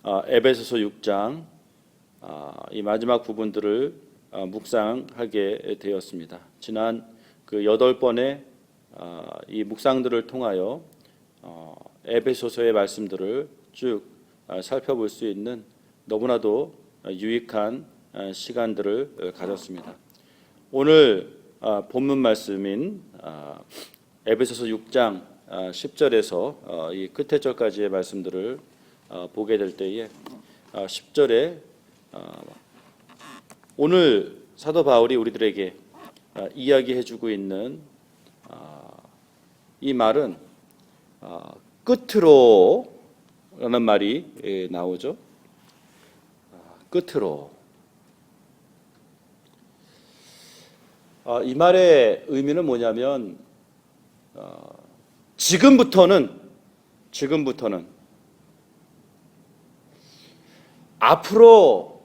에베소서 6장 이 마지막 부분들을 묵상하게 되었습니다. 지난 그 8번의 이 묵상들을 통하여 에베소서의 말씀들을 쭉 살펴볼 수 있는 너무나도 유익한 시간들을 가졌습니다. 오늘 본문 말씀인 에베소서 6장 10절에서 이 끝에 절까지의 말씀들을 보게 될 때에 10절에 오늘 사도 바울이 우리들에게 이야기해주고 있는 이 말은 끝으로라는 말이 나오죠. 끝으로. 이 말의 의미는 뭐냐면 지금부터는 앞으로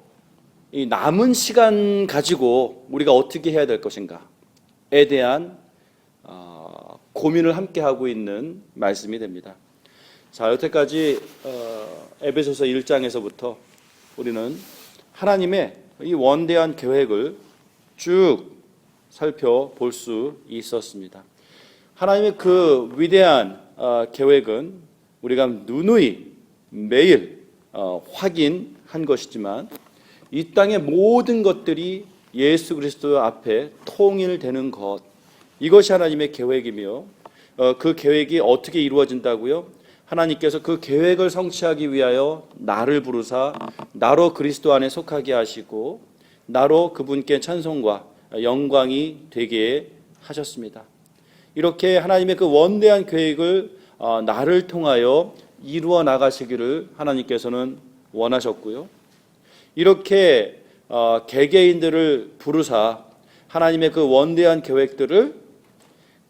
이 남은 시간 가지고 우리가 어떻게 해야 될 것인가에 대한 고민을 함께 하고 있는 말씀이 됩니다. 자, 여태까지 에베소서 1장에서부터 우리는 하나님의 이 원대한 계획을 쭉 살펴볼 수 있었습니다. 하나님의 그 위대한 계획은 우리가 누누이 매일 확인한 것이지만 이 땅의 모든 것들이 예수 그리스도 앞에 통일되는 것, 이것이 하나님의 계획이며 그 계획이 어떻게 이루어진다고요? 하나님께서 그 계획을 성취하기 위하여 나를 부르사 나로 그리스도 안에 속하게 하시고 나로 그분께 찬송과 영광이 되게 하셨습니다. 이렇게 하나님의 그 원대한 계획을 나를 통하여 이루어 나가시기를 하나님께서는 원하셨고요. 이렇게 개개인들을 부르사 하나님의 그 원대한 계획들을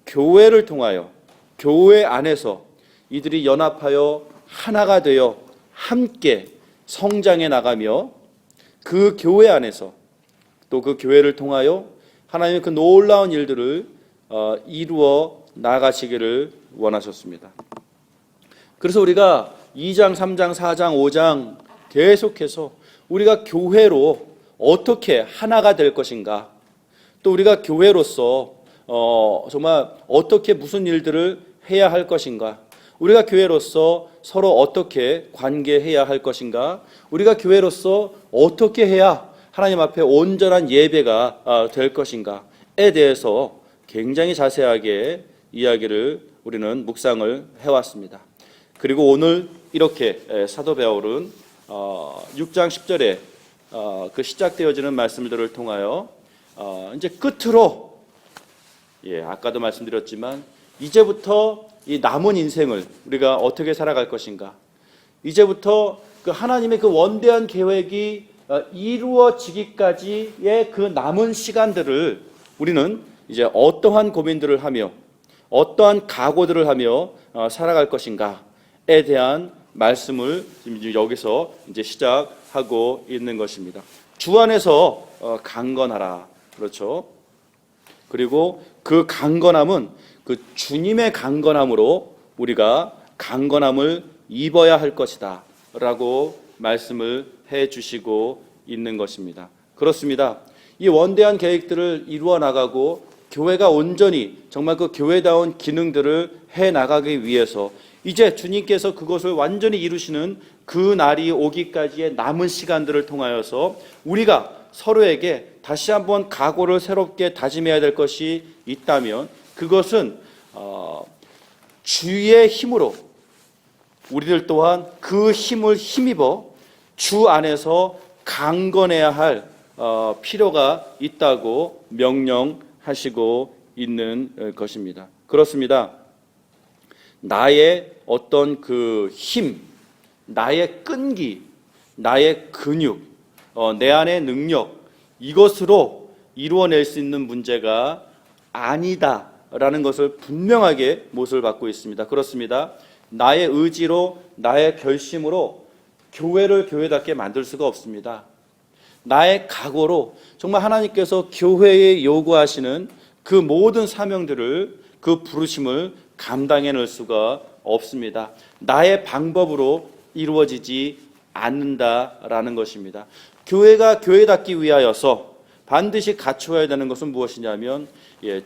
교회를 통하여 교회 안에서 이들이 연합하여 하나가 되어 함께 성장해 나가며 그 교회 안에서 또 그 교회를 통하여 하나님의 그 놀라운 일들을 이루어 나가시기를 원하셨습니다. 그래서 우리가 2장, 3장, 4장, 5장 계속해서 우리가 교회로 어떻게 하나가 될 것인가, 또 우리가 교회로서 정말 어떻게 무슨 일들을 해야 할 것인가, 우리가 교회로서 서로 어떻게 관계해야 할 것인가, 우리가 교회로서 어떻게 해야 하나님 앞에 온전한 예배가 될 것인가에 대해서 굉장히 자세하게 이야기를 우리는 묵상을 해왔습니다. 그리고 오늘 이렇게 사도 바울은 6장 10절에 그 시작되어지는 말씀들을 통하여 이제 끝으로, 아까도 말씀드렸지만 이제부터 이 남은 인생을 우리가 어떻게 살아갈 것인가, 이제부터 그 하나님의 그 원대한 계획이 이루어지기까지의 그 남은 시간들을 우리는 이제 어떠한 고민들을 하며 어떠한 각오들을 하며 살아갈 것인가에 대한 말씀을 지금 여기서 이제 시작하고 있는 것입니다. 주 안에서 강건하라. 그렇죠. 그리고 그 강건함은 그 주님의 강건함으로 우리가 강건함을 입어야 할 것이다 라고 말씀을 해 주시고 있는 것입니다. 그렇습니다. 이 원대한 계획들을 이루어 나가고 교회가 온전히 정말 그 교회다운 기능들을 해 나가기 위해서 이제 주님께서 그것을 완전히 이루시는 그 날이 오기까지의 남은 시간들을 통하여서 우리가 서로에게 다시 한번 각오를 새롭게 다짐해야 될 것이 있다면 그것은 주의 힘으로 우리들 또한 그 힘을 힘입어 주 안에서 강건해야 할 필요가 있다고 명령하시고 있는 것입니다. 그렇습니다. 나의 어떤 그 힘, 나의 끈기, 나의 근육, 내 안의 능력, 이것으로 이루어낼 수 있는 문제가 아니다라는 것을 분명하게 못을 받고 있습니다. 그렇습니다. 나의 의지로, 나의 결심으로 교회를 교회답게 만들 수가 없습니다. 나의 각오로 정말 하나님께서 교회에 요구하시는 그 모든 사명들을, 그 부르심을 감당해낼 수가 없습니다. 나의 방법으로 이루어지지 않는다라는 것입니다. 교회가 교회답기 위하여서 반드시 갖추어야 되는 것은 무엇이냐면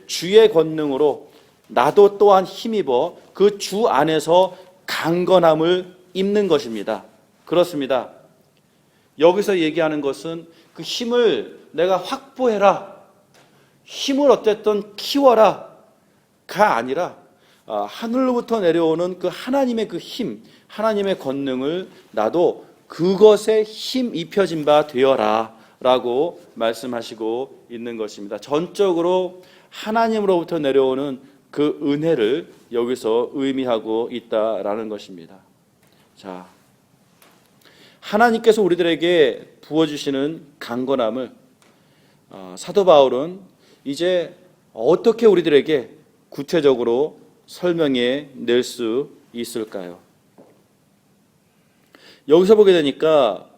주의 권능으로 나도 또한 힘입어 그 주 안에서 강건함을 입는 것입니다. 그렇습니다. 여기서 얘기하는 것은 그 힘을 내가 확보해라, 힘을 어쨌든 키워라 가 아니라 하늘로부터 내려오는 그 하나님의 그 힘, 하나님의 권능을 나도 그것에 힘 입혀진 바 되어라 라고 말씀하시고 있는 것입니다. 전적으로 하나님으로부터 내려오는 그 은혜를 여기서 의미하고 있다라는 것입니다. 자, 하나님께서 우리들에게 부어주시는 강건함을 사도 바울은 이제 어떻게 우리들에게 구체적으로 설명해 낼 수 있을까요? 여기서 보게 되니까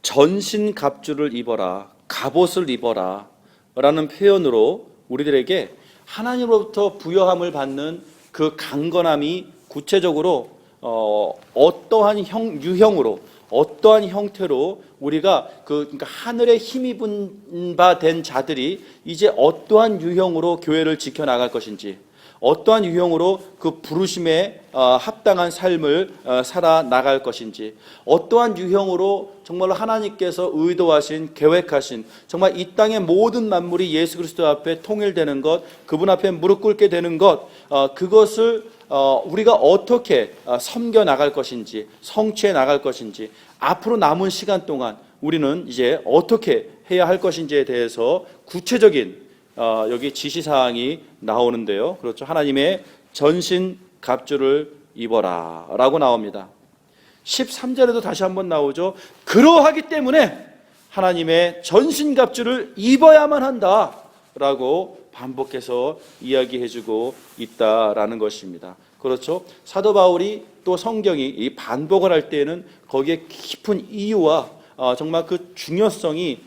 전신갑주를 입어라, 갑옷을 입어라 라는 표현으로 우리들에게 하나님으로부터 부여함을 받는 그 강건함이 구체적으로 어떠한 유형으로, 어떠한 형태로 우리가 그러니까 하늘에 힘입은 바 된 자들이 이제 어떠한 유형으로 교회를 지켜나갈 것인지, 어떠한 유형으로 그 부르심에 합당한 삶을 살아나갈 것인지, 어떠한 유형으로 정말로 하나님께서 의도하신, 계획하신 정말 이 땅의 모든 만물이 예수 그리스도 앞에 통일되는 것, 그분 앞에 무릎 꿇게 되는 것, 그것을 우리가 어떻게 섬겨나갈 것인지, 성취해 나갈 것인지, 앞으로 남은 시간 동안 우리는 이제 어떻게 해야 할 것인지에 대해서 구체적인 여기 지시사항이 나오는데요. 그렇죠. 하나님의 전신 갑주를 입어라 라고 나옵니다. 13절에도 다시 한번 나오죠. 그러하기 때문에 하나님의 전신 갑주를 입어야만 한다 라고 반복해서 이야기해주고 있다라는 것입니다. 그렇죠. 사도 바울이 또 성경이 이 반복을 할 때에는 거기에 깊은 이유와 정말 그 중요성이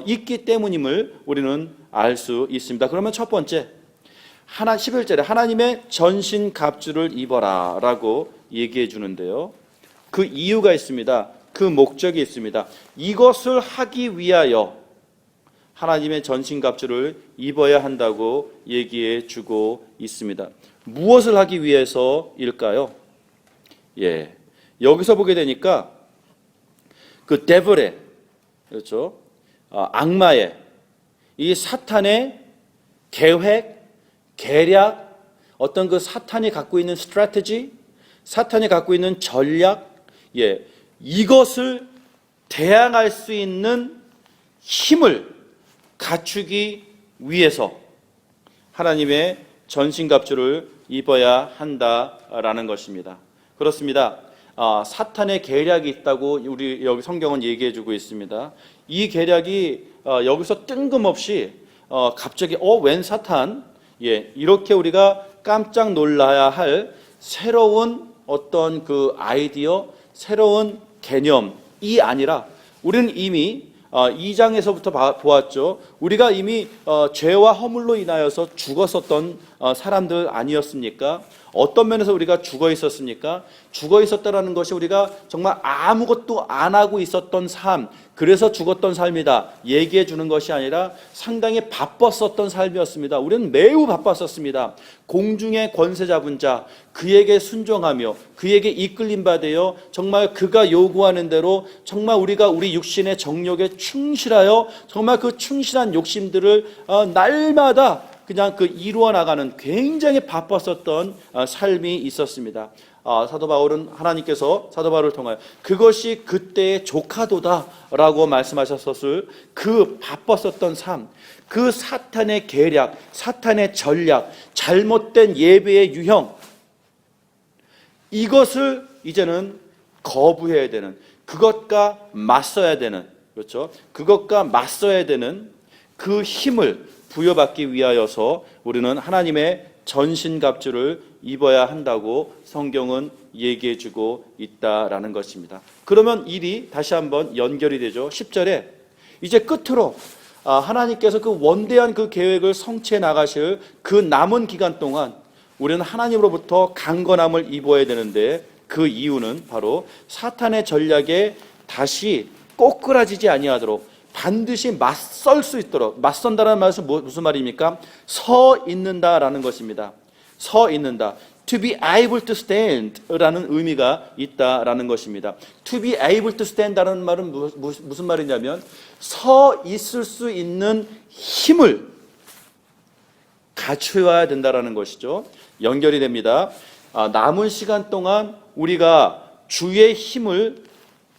있기 때문임을 우리는 알 수 있습니다. 그러면 첫 번째, 11절에 하나님의 전신 갑주를 입어라 라고 얘기해 주는데요. 그 이유가 있습니다. 그 목적이 있습니다. 이것을 하기 위하여 하나님의 전신 갑주를 입어야 한다고 얘기해 주고 있습니다. 무엇을 하기 위해서일까요? 여기서 보게 되니까 그 데블의, 그렇죠, 악마의, 이 사탄의 계획, 계략, 어떤 그 사탄이 갖고 있는 스트래티지, 사탄이 갖고 있는 전략, 이것을 대항할 수 있는 힘을 갖추기 위해서 하나님의 전신갑주를 입어야 한다라는 것입니다. 그렇습니다. 사탄의 계략이 있다고 우리 여기 성경은 얘기해주고 있습니다. 이 계략이 여기서 뜬금없이 갑자기 웬 사탄? 이렇게 우리가 깜짝 놀라야 할 새로운 어떤 그 아이디어, 새로운 개념이 아니라 우리는 이미 2장에서부터 보았죠. 우리가 이미 죄와 허물로 인하여서 죽었었던 사람들 아니었습니까? 어떤 면에서 우리가 죽어 있었습니까? 죽어 있었다라는 것이 우리가 정말 아무것도 안 하고 있었던 삶, 그래서 죽었던 삶이다 얘기해 주는 것이 아니라 상당히 바빴었던 삶이었습니다. 우리는 매우 바빴었습니다. 공중의 권세 잡은 자, 그에게 순종하며 그에게 이끌림 받으여 정말 그가 요구하는 대로 정말 우리가 우리 육신의 정욕에 충실하여 정말 그 충실한 욕심들을 날마다 그냥 그 이루어 나가는 굉장히 바빴었던 삶이 있었습니다. 사도 바울은 하나님께서 사도 바울을 통하여 그것이 그때의 조카도다라고 말씀하셨었을 그 바빴었던 삶, 그 사탄의 계략, 사탄의 전략, 잘못된 예배의 유형, 이것을 이제는 거부해야 되는, 그것과 맞서야 되는, 그렇죠? 그것과 맞서야 되는 그 힘을 부여받기 위하여서 우리는 하나님의 전신갑주를 입어야 한다고 성경은 얘기해주고 있다라는 것입니다. 그러면 일이 다시 한번 연결이 되죠. 10절에 이제 끝으로 하나님께서 그 원대한 그 계획을 성취해 나가실 그 남은 기간 동안 우리는 하나님으로부터 강건함을 입어야 되는데 그 이유는 바로 사탄의 전략에 다시 꼬꾸라지지 아니하도록 반드시 맞설 수 있도록, 맞선다라는 말은 무슨 말입니까? 서 있는다라는 것입니다. 서 있는다. To be able to stand라는 의미가 있다라는 것입니다. To be able to stand라는 말은 무슨 말이냐면 서 있을 수 있는 힘을 갖춰야 된다라는 것이죠. 연결이 됩니다. 남은 시간 동안 우리가 주의 힘을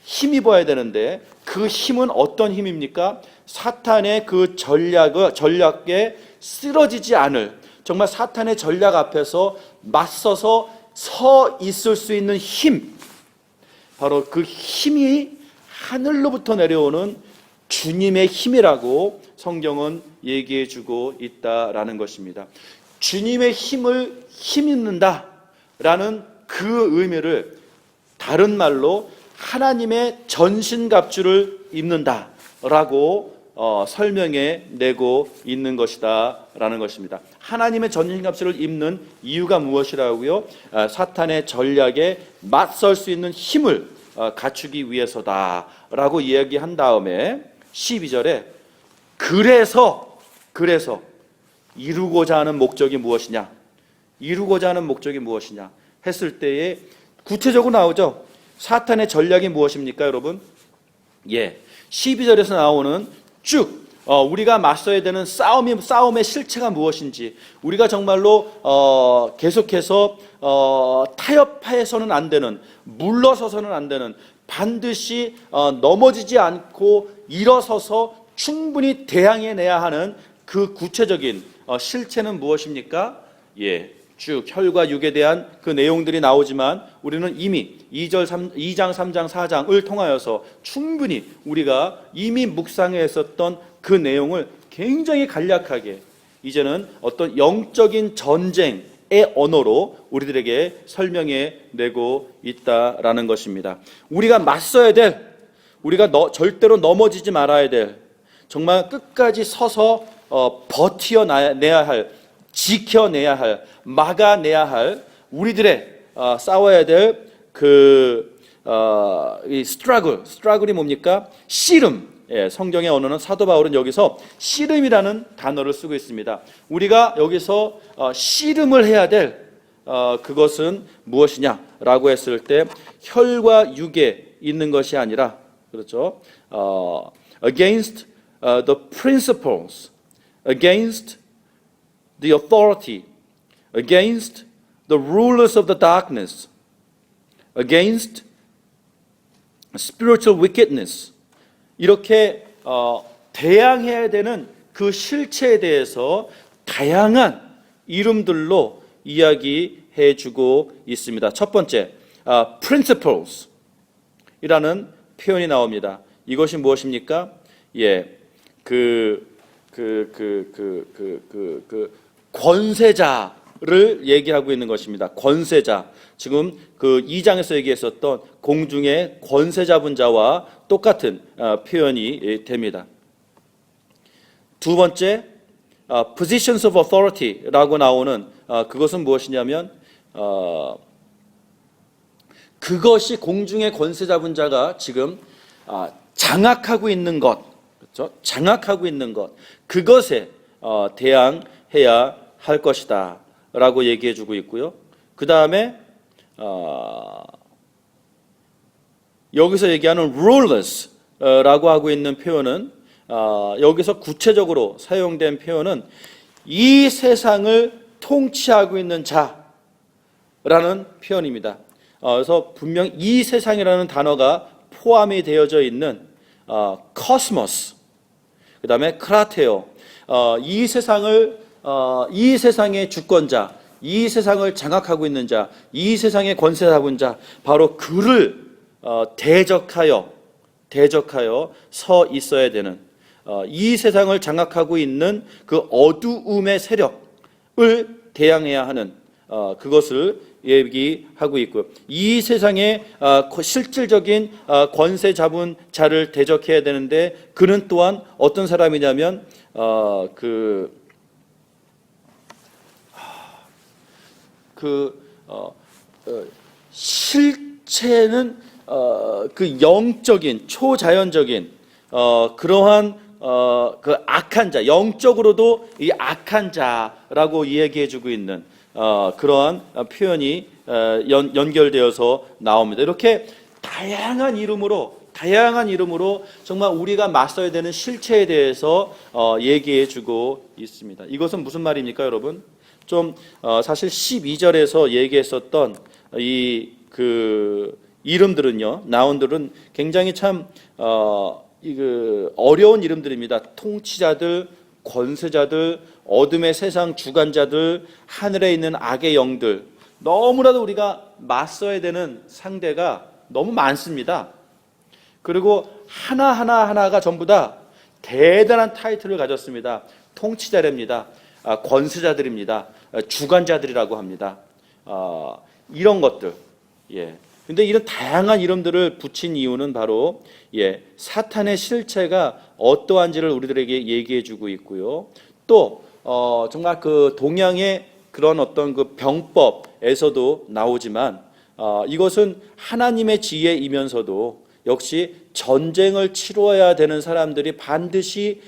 힘입어야 되는데 그 힘은 어떤 힘입니까? 사탄의 그 전략에 쓰러지지 않을, 정말 사탄의 전략 앞에서 맞서서 서 있을 수 있는 힘, 바로 그 힘이 하늘로부터 내려오는 주님의 힘이라고 성경은 얘기해 주고 있다라는 것입니다. 주님의 힘을 힘입는다라는 그 의미를 다른 말로 하나님의 전신갑주를 입는다라고 설명해 내고 있는 것이다라는 것입니다. 하나님의 전신갑주를 입는 이유가 무엇이라고요? 사탄의 전략에 맞설 수 있는 힘을 갖추기 위해서다라고 이야기한 다음에 12절에 그래서 이루고자 하는 목적이 무엇이냐? 이루고자 하는 목적이 무엇이냐? 했을 때에 구체적으로 나오죠. 사탄의 전략이 무엇입니까, 여러분? 12절에서 나오는 쭉 우리가 맞서야 되는 싸움의 실체가 무엇인지, 우리가 정말로 계속해서 타협해서는 안 되는, 물러서서는 안 되는, 반드시 넘어지지 않고 일어서서 충분히 대항해내야 하는 그 구체적인 실체는 무엇입니까? 쭉 혈과 육에 대한 그 내용들이 나오지만 우리는 이미 2장, 3장, 4장을 통하여서 충분히 우리가 이미 묵상해 했었던 그 내용을 굉장히 간략하게 이제는 어떤 영적인 전쟁의 언어로 우리들에게 설명해 내고 있다라는 것입니다. 우리가 맞서야 될, 우리가 절대로 넘어지지 말아야 될, 정말 끝까지 서서 버텨내야 할, 지켜내야 할, 막아내야 할, 우리들의 싸워야 될 이 스트러글이 뭡니까? 씨름. 성경의 언어는 사도 바울은 여기서 씨름이라는 단어를 쓰고 있습니다. 우리가 여기서 씨름을 해야 될 그것은 무엇이냐라고 했을 때 혈과 육에 있는 것이 아니라, 그렇죠? Against the principles, against the authority, against the rulers of the darkness, against spiritual wickedness. 이렇게 대항해야 되는 그 실체에 대해서 다양한 이름들로 이야기해 주고 있습니다. 첫 번째, principles 이라는 표현이 나옵니다. 이것이 무엇입니까? 권세자를 얘기하고 있는 것입니다. 권세자. 지금 그 2장에서 얘기했었던 공중의 권세 잡은 자와 똑같은 표현이 됩니다. 두 번째, positions of authority라고 나오는 그것은 무엇이냐면 그것이 공중의 권세 잡은 자가 지금 장악하고 있는 것, 그렇죠? 장악하고 있는 것, 그것에 대항해야 할 것이다 라고 얘기해 주고 있고요. 그 다음에 여기서 얘기하는 rulers 라고 하고 있는 표현은 여기서 구체적으로 사용된 표현은 이 세상을 통치하고 있는 자라는 표현입니다. 그래서 분명 이 세상이라는 단어가 포함이 되어져 있는 코스모스, 그 다음에 크라테오, 이 세상의 주권자, 이 세상을 장악하고 있는 자, 이 세상의 권세 잡은 자, 바로 그를 대적하여 서 있어야 되는, 이 세상을 장악하고 있는 그 어두움의 세력을 대항해야 하는 그것을 얘기하고 있고요. 이 세상의 실질적인 권세 잡은 자를 대적해야 되는데 그는 또한 어떤 사람이냐면 실체는 그 영적인 초자연적인 그러한 그 악한 자, 영적으로도 이 악한 자라고 이야기해주고 있는 그러한 표현이 연결되어서 나옵니다. 이렇게 다양한 이름으로 정말 우리가 맞서야 되는 실체에 대해서 얘기해주고 있습니다. 이것은 무슨 말입니까, 여러분? 좀 사실 12절에서 얘기했었던 그 이름들은요, 나온들은 굉장히 참 어려운 이름들입니다. 통치자들, 권세자들, 어둠의 세상 주관자들, 하늘에 있는 악의 영들, 너무나도 우리가 맞서야 되는 상대가 너무 많습니다. 그리고 하나가 전부 다 대단한 타이틀을 가졌습니다. 통치자랍니다. 권세자들입니다. 주관자들이라고 합니다. 이런 것들. 예. 근데 이런 다양한 이름들을 붙인 이유는 바로 사탄의 실체가 어떠한지를 우리들에게 얘기해주고 있고요. 또 정말 그 동양의 그런 어떤 그 병법에서도 나오지만 이것은 하나님의 지혜이면서도 역시 전쟁을 치러야 되는 사람들이 반드시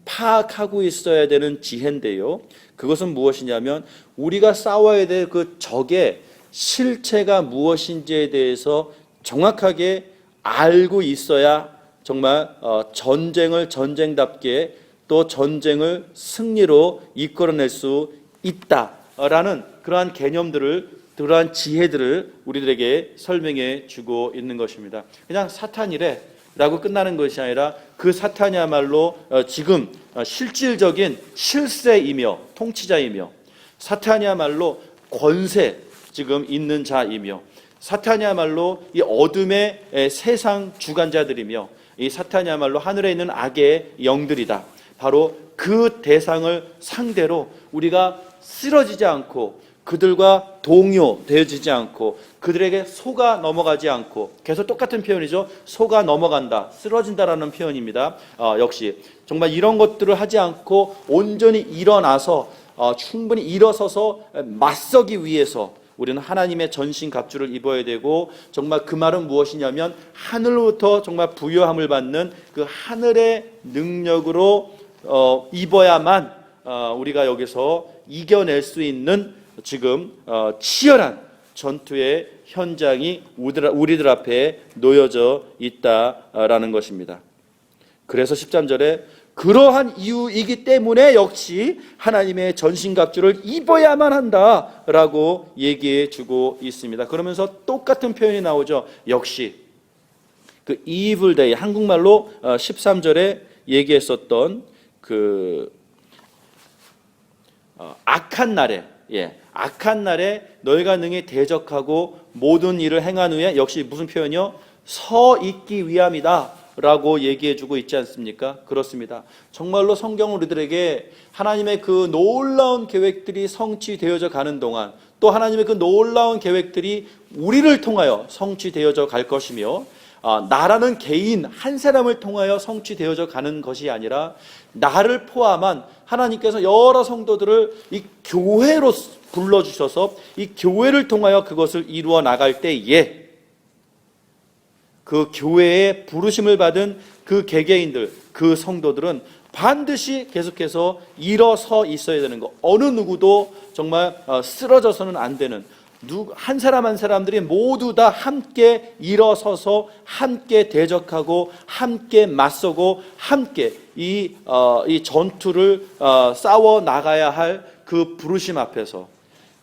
파악하고 있어야 되는 지혜인데요. 그것은 무엇이냐면 우리가 싸워야 될 그 적의 실체가 무엇인지에 대해서 정확하게 알고 있어야 정말 전쟁을 전쟁답게 또 전쟁을 승리로 이끌어낼 수 있다라는 그러한 개념들을, 그러한 지혜들을 우리들에게 설명해 주고 있는 것입니다. 그냥 사탄이래 라고 끝나는 것이 아니라 그 사탄이야말로 지금 실질적인 실세이며 통치자이며, 사탄이야말로 권세 지금 있는 자이며, 사탄이야말로 이 어둠의 세상 주관자들이며, 이 사탄이야말로 하늘에 있는 악의 영들이다. 바로 그 대상을 상대로 우리가 쓰러지지 않고 그들과 동요되어지지 않고 그들에게 속아 넘어가지 않고, 계속 똑같은 표현이죠. 속아 넘어간다, 쓰러진다라는 표현입니다. 역시 정말 이런 것들을 하지 않고 온전히 일어나서 충분히 일어서서 맞서기 위해서 우리는 하나님의 전신갑주를 입어야 되고, 정말 그 말은 무엇이냐면 하늘로부터 정말 부여함을 받는 그 하늘의 능력으로 입어야만 우리가 여기서 이겨낼 수 있는 지금 치열한 전투의 현장이 우리들 앞에 놓여져 있다라는 것입니다. 그래서 13절에 그러한 이유이기 때문에 역시 하나님의 전신갑주를 입어야만 한다라고 얘기해 주고 있습니다. 그러면서 똑같은 표현이 나오죠. 역시 그 evil day, 한국말로 13절에 얘기했었던 그 악한 날에, 악한 날에 너희가 능히 대적하고 모든 일을 행한 후에 역시 무슨 표현이요? 서 있기 위함이다 라고 얘기해주고 있지 않습니까? 그렇습니다. 정말로 성경은 우리들에게 하나님의 그 놀라운 계획들이 성취되어져 가는 동안, 또 하나님의 그 놀라운 계획들이 우리를 통하여 성취되어져 갈 것이며, 나라는 개인 한 사람을 통하여 성취되어져 가는 것이 아니라 나를 포함한 하나님께서 여러 성도들을 이 교회로 불러주셔서 이 교회를 통하여 그것을 이루어 나갈 때에 그 교회에 부르심을 받은 그 개개인들, 그 성도들은 반드시 계속해서 일어서 있어야 되는 것. 어느 누구도 정말 쓰러져서는 안 되는, 한 사람 한 사람들이 모두 다 함께 일어서서 함께 대적하고 함께 맞서고 함께 이 전투를 싸워 나가야 할 그 부르심 앞에서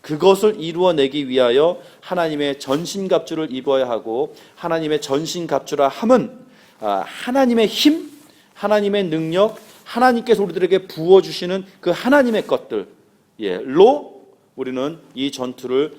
그것을 이루어내기 위하여 하나님의 전신갑주를 입어야 하고, 하나님의 전신갑주라 함은 하나님의 힘, 하나님의 능력, 하나님께서 우리들에게 부어주시는 그 하나님의 것들로 우리는 이 전투를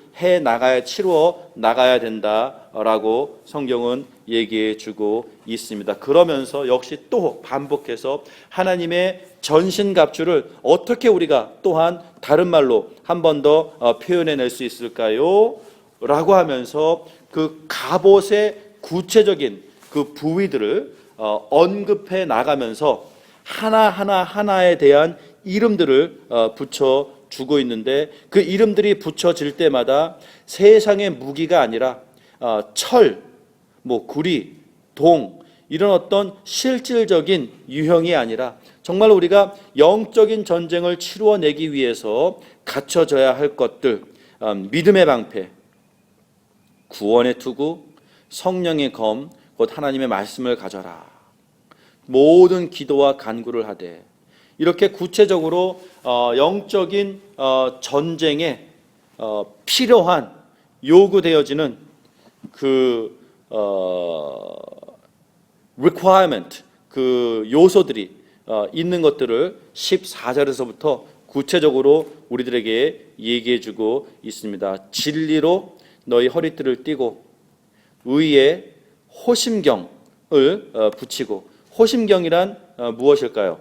치루어 나가야 된다라고 성경은 얘기해 주고 있습니다. 그러면서 역시 또 반복해서 하나님의 전신갑주를 어떻게 우리가 또한 다른 말로 한 번 더 표현해낼 수 있을까요? 라고 하면서 그 갑옷의 구체적인 그 부위들을 언급해 나가면서 하나하나에 대한 이름들을 붙여 주고 있는데 그 이름들이 붙여질 때마다 세상의 무기가 아니라 철, 구리, 동 이런 어떤 실질적인 유형이 아니라 정말 우리가 영적인 전쟁을 치루어내기 위해서 갖춰져야 할 것들, 믿음의 방패, 구원의 투구, 성령의 검, 곧 하나님의 말씀을 가져라. 모든 기도와 간구를 하되 이렇게 구체적으로 영적인 전쟁에 필요한 요구되어지는 그 requirement, 그 요소들이 있는 것들을 14절에서부터 구체적으로 우리들에게 얘기해주고 있습니다. 진리로 너희 허리띠를 띠고 의에 호심경을 붙이고, 호심경이란 무엇일까요?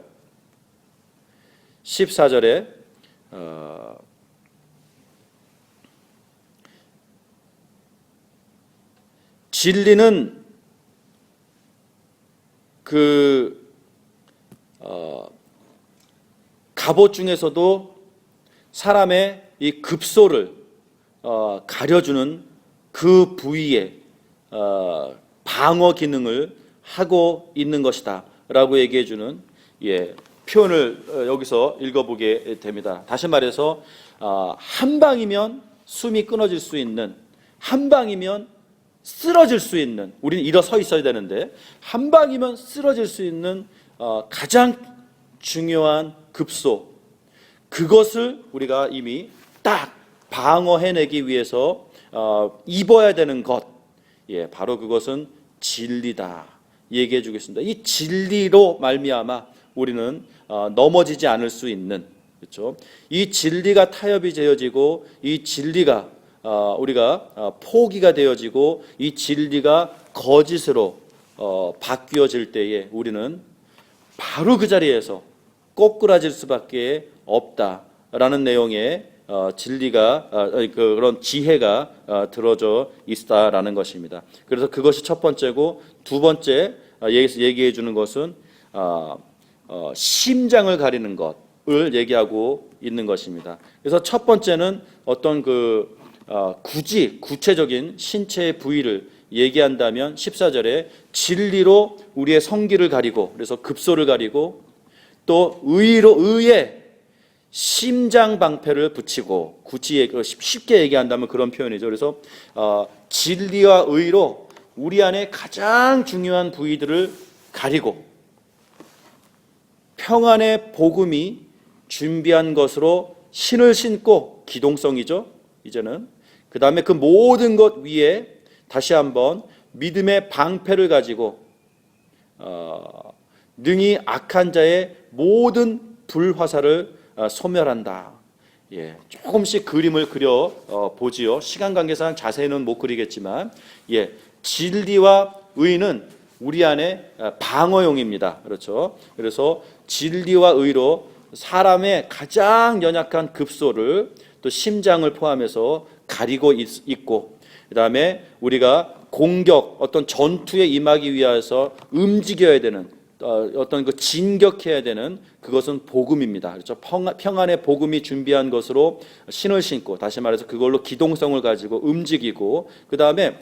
14절에 진리는 갑옷 중에서도 사람의 이 급소를 가려주는 그 부위에 방어 기능을 하고 있는 것이다 라고 얘기해주는 표현을 여기서 읽어보게 됩니다. 다시 말해서 한 방이면 숨이 끊어질 수 있는, 한 방이면 쓰러질 수 있는, 우리는 일어서 있어야 되는데 한 방이면 쓰러질 수 있는 가장 중요한 급소, 그것을 우리가 이미 딱 방어해내기 위해서 입어야 되는 것, 바로 그것은 진리다 얘기해 주겠습니다. 이 진리로 말미암아 우리는 넘어지지 않을 수 있는, 그렇죠? 이 진리가 타협이 되어지고 이 진리가 우리가 포기가 되어지고 이 진리가 거짓으로 바뀌어질 때에 우리는 바로 그 자리에서 꼬꾸라질 수밖에 없다라는 내용의 진리가 그런 지혜가 들어져 있다라는 것입니다. 그래서 그것이 첫 번째고, 두 번째 얘기해 주는 것은 심장을 가리는 것을 얘기하고 있는 것입니다. 그래서 첫 번째는 어떤 굳이 구체적인 신체의 부위를 얘기한다면 14절에 진리로 우리의 성기를 가리고, 그래서 급소를 가리고, 또 의에 심장 방패를 붙이고, 굳이 쉽게 얘기한다면 그런 표현이죠. 그래서 진리와 의로 우리 안에 가장 중요한 부위들을 가리고, 평안의 복음이 준비한 것으로 신을 신고, 기동성이죠 이제는. 그 다음에 그 모든 것 위에 다시 한번 믿음의 방패를 가지고 능히 악한 자의 모든 불화살을 소멸한다. 조금씩 그림을 그려 보지요. 시간 관계상 자세히는 못 그리겠지만, 진리와 의는 우리 안에 방어용입니다. 그렇죠? 그래서 진리와 의로 사람의 가장 연약한 급소를, 또 심장을 포함해서 가리고 있고, 그 다음에 우리가 공격, 어떤 전투에 임하기 위해서 움직여야 되는, 어떤 진격해야 되는 그것은 복음입니다. 그렇죠? 평안의 복음이 준비한 것으로 신을 신고, 다시 말해서 그걸로 기동성을 가지고 움직이고, 그 다음에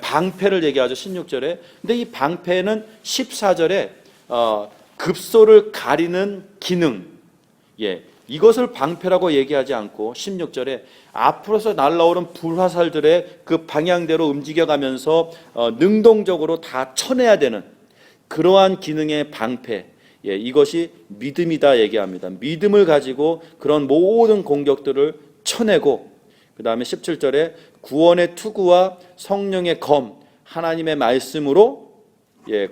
방패를 얘기하죠 16절에. 근데 이 방패는 14절에 급소를 가리는 기능, 이것을 방패라고 얘기하지 않고 16절에 앞으로서 날라오는 불화살들의 그 방향대로 움직여가면서 능동적으로 다 쳐내야 되는 그러한 기능의 방패, 이것이 믿음이다 얘기합니다. 믿음을 가지고 그런 모든 공격들을 쳐내고, 그 다음에 17절에 구원의 투구와 성령의 검, 하나님의 말씀으로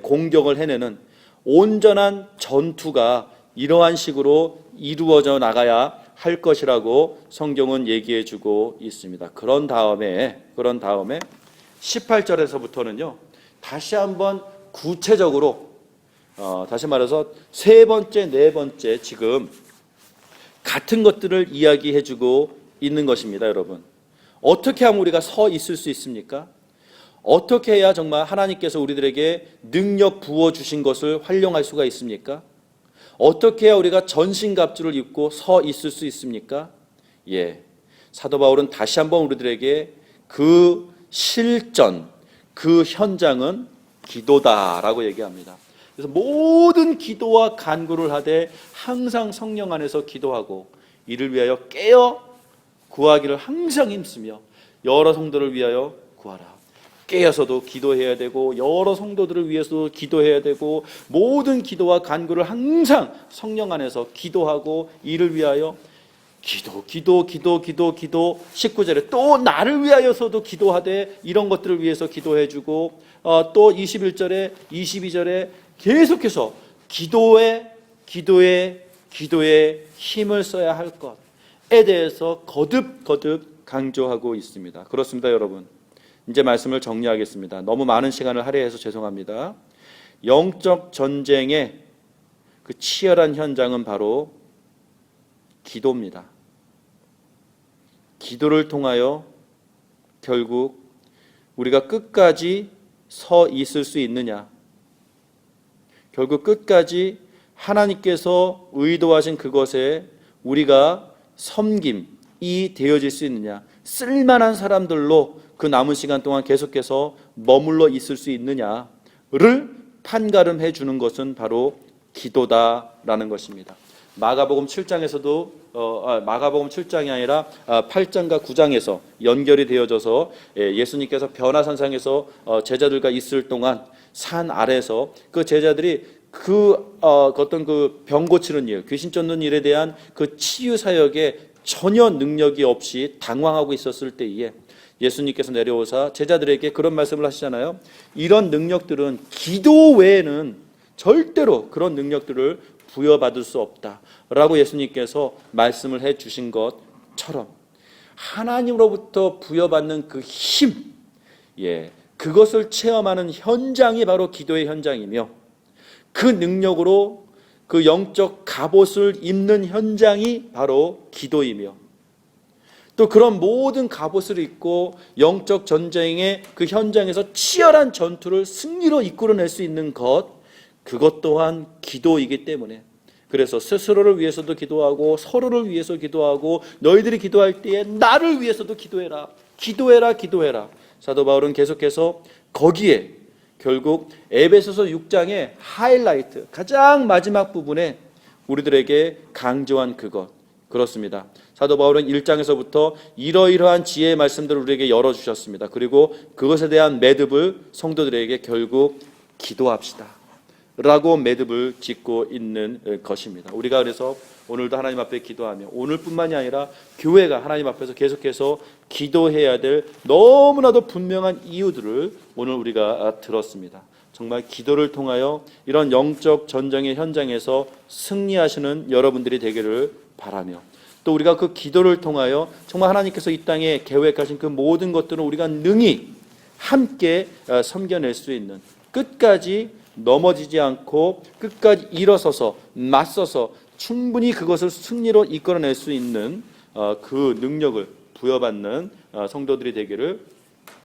공격을 해내는 온전한 전투가 이러한 식으로 이루어져 나가야 할 것이라고 성경은 얘기해 주고 있습니다. 그런 다음에 18절에서부터는요 다시 한번 구체적으로 다시 말해서 세 번째, 네 번째 지금 같은 것들을 이야기해 주고 있는 것입니다. 여러분, 어떻게 하면 우리가 서 있을 수 있습니까? 어떻게 해야 정말 하나님께서 우리들에게 능력 부어주신 것을 활용할 수가 있습니까? 어떻게 해야 우리가 전신갑주를 입고 서 있을 수 있습니까? 사도 바울은 다시 한번 우리들에게 그 실전, 그 현장은 기도다라고 얘기합니다. 그래서 모든 기도와 간구를 하되 항상 성령 안에서 기도하고 이를 위하여 깨어 구하기를 항상 힘쓰며 여러 성도를 위하여 구하라. 깨어서도 기도해야 되고 여러 성도들을 위해서도 기도해야 되고 모든 기도와 간구를 항상 성령 안에서 기도하고 이를 위하여 기도 19절에 또 나를 위하여서도 기도하되 이런 것들을 위해서 기도해주고 또 21절에 22절에 계속해서 기도에 힘을 써야 할 것에 대해서 거듭 강조하고 있습니다. 그렇습니다, 여러분. 이제 말씀을 정리하겠습니다. 너무 많은 시간을 할애해서 죄송합니다. 영적 전쟁의 그 치열한 현장은 바로 기도입니다. 기도를 통하여 결국 우리가 끝까지 서 있을 수 있느냐, 결국 끝까지 하나님께서 의도하신 그것에 우리가 섬김이 되어질 수 있느냐, 쓸만한 사람들로 그 남은 시간 동안 계속해서 머물러 있을 수 있느냐를 판가름해 주는 것은 바로 기도다라는 것입니다. 마가복음 7장에서도 마가복음 7장이 아니라 8장과 9장에서 연결이 되어져서 예수님께서 변화산상에서 제자들과 있을 동안 산 아래서 그 제자들이 어떤 그 병 고치는 일, 귀신 쫓는 일에 대한 그 치유 사역에 전혀 능력이 없이 당황하고 있었을 때에 예수님께서 내려오사 제자들에게 그런 말씀을 하시잖아요. 이런 능력들은 기도 외에는 절대로 그런 능력들을 부여받을 수 없다라고 예수님께서 말씀을 해 주신 것처럼 하나님으로부터 부여받는 그 힘, 그것을 체험하는 현장이 바로 기도의 현장이며 그 능력으로 그 영적 갑옷을 입는 현장이 바로 기도이며 또 그런 모든 갑옷을 입고 영적 전쟁의 그 현장에서 치열한 전투를 승리로 이끌어낼 수 있는 그것 또한 기도이기 때문에 그래서 스스로를 위해서도 기도하고 서로를 위해서 기도하고 너희들이 기도할 때에 나를 위해서도 기도해라. 사도 바울은 계속해서 거기에 결국 에베소서 6장의 하이라이트 가장 마지막 부분에 우리들에게 강조한 그렇습니다. 사도 바울은 1장에서부터 이러이러한 지혜의 말씀들을 우리에게 열어주셨습니다. 그리고 그것에 대한 매듭을 성도들에게 결국 기도합시다 라고 매듭을 짓고 있는 것입니다. 우리가 그래서 오늘도 하나님 앞에 기도하며 오늘뿐만이 아니라 교회가 하나님 앞에서 계속해서 기도해야 될 너무나도 분명한 이유들을 오늘 우리가 들었습니다. 정말 기도를 통하여 이런 영적 전쟁의 현장에서 승리하시는 여러분들이 되기를 바라며 또 우리가 그 기도를 통하여 정말 하나님께서 이 땅에 계획하신 그 모든 것들을 우리가 능히 함께 섬겨낼 수 있는 끝까지 넘어지지 않고 끝까지 일어서서 맞서서 충분히 그것을 승리로 이끌어낼 수 있는 그 능력을 부여받는 성도들이 되기를